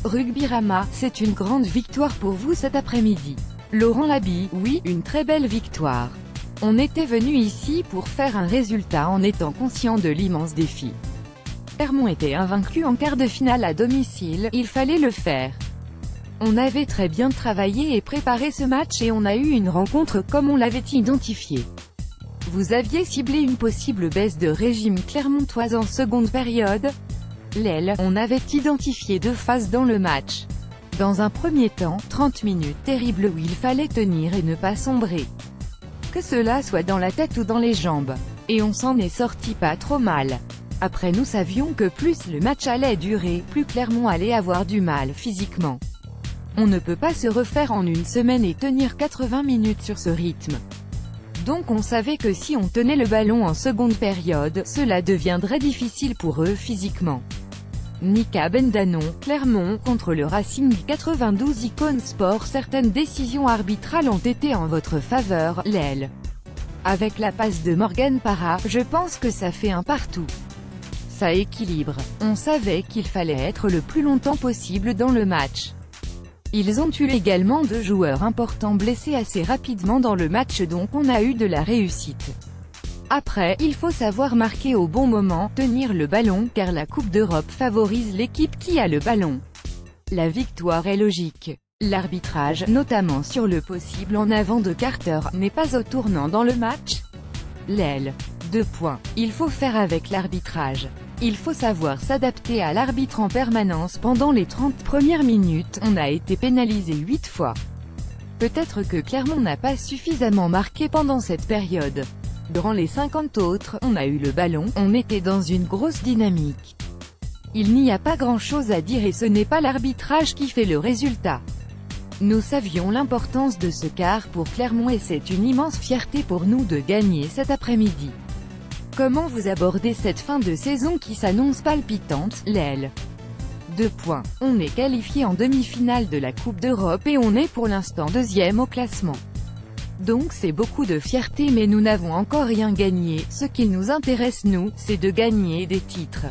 Rugby Rama, c'est une grande victoire pour vous cet après-midi. Laurent Labi, oui, une très belle victoire. On était venu ici pour faire un résultat en étant conscient de l'immense défi. Clermont était invaincu en quart de finale à domicile, il fallait le faire. On avait très bien travaillé et préparé ce match et on a eu une rencontre comme on l'avait identifié. Vous aviez ciblé une possible baisse de régime clermontoise en seconde période. L'aile, on avait identifié deux phases dans le match. Dans un premier temps, 30 minutes terribles où il fallait tenir et ne pas sombrer. Que cela soit dans la tête ou dans les jambes. Et on s'en est sorti pas trop mal. Après nous savions que plus le match allait durer, plus Clermont allait avoir du mal physiquement. On ne peut pas se refaire en une semaine et tenir 80 minutes sur ce rythme. Donc on savait que si on tenait le ballon en seconde période, cela deviendrait difficile pour eux physiquement. Nika Bendanon, Clermont, contre le Racing 92 Icône Sport. Certaines décisions arbitrales ont été en votre faveur, l'aile. Avec la passe de Morgan Parra, je pense que ça fait un partout. Ça équilibre. On savait qu'il fallait être le plus longtemps possible dans le match. Ils ont eu également deux joueurs importants blessés assez rapidement dans le match, donc on a eu de la réussite. Après, il faut savoir marquer au bon moment, tenir le ballon, car la Coupe d'Europe favorise l'équipe qui a le ballon. La victoire est logique. L'arbitrage, notamment sur le possible en avant de Carter, n'est pas au tournant dans le match. L'aile. 2 points. Il faut faire avec l'arbitrage. Il faut savoir s'adapter à l'arbitre en permanence. Pendant les 30 premières minutes, on a été pénalisé 8 fois. Peut-être que Clermont n'a pas suffisamment marqué pendant cette période. Durant les 50 autres, on a eu le ballon, on était dans une grosse dynamique. Il n'y a pas grand-chose à dire et ce n'est pas l'arbitrage qui fait le résultat. Nous savions l'importance de ce quart pour Clermont et c'est une immense fierté pour nous de gagner cet après-midi. Comment vous abordez cette fin de saison qui s'annonce palpitante, l'aile? 2 points. On est qualifié en demi-finale de la Coupe d'Europe et on est pour l'instant deuxième au classement. Donc c'est beaucoup de fierté mais nous n'avons encore rien gagné. Ce qui nous intéresse nous, c'est de gagner des titres.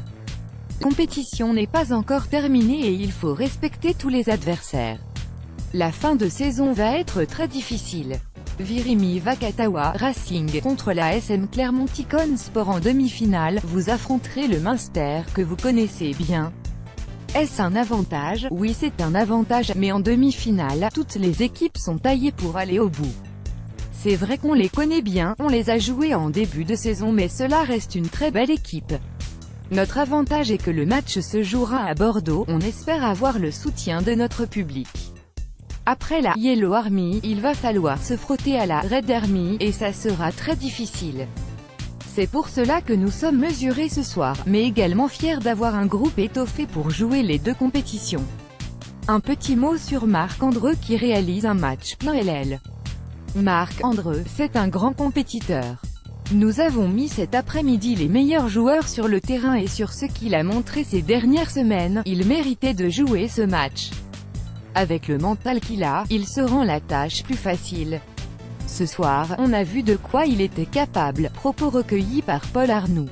La compétition n'est pas encore terminée et il faut respecter tous les adversaires. La fin de saison va être très difficile. Virimi Vakatawa, Racing, contre la SM Clermont Icône Sport en demi-finale, vous affronterez le Munster, que vous connaissez bien. Est-ce un avantage? Oui, c'est un avantage, mais en demi-finale, toutes les équipes sont taillées pour aller au bout. C'est vrai qu'on les connaît bien, on les a joués en début de saison mais cela reste une très belle équipe. Notre avantage est que le match se jouera à Bordeaux, on espère avoir le soutien de notre public. Après la Yellow Army, il va falloir se frotter à la Red Army, et ça sera très difficile. C'est pour cela que nous sommes mesurés ce soir, mais également fiers d'avoir un groupe étoffé pour jouer les deux compétitions. Un petit mot sur Marc Andreu qui réalise un match plein LL. Marc Andreu, c'est un grand compétiteur. Nous avons mis cet après-midi les meilleurs joueurs sur le terrain et sur ce qu'il a montré ces dernières semaines, il méritait de jouer ce match. Avec le mental qu'il a, il se rend la tâche plus facile. Ce soir, on a vu de quoi il était capable, propos recueillis par Paul Arnoux.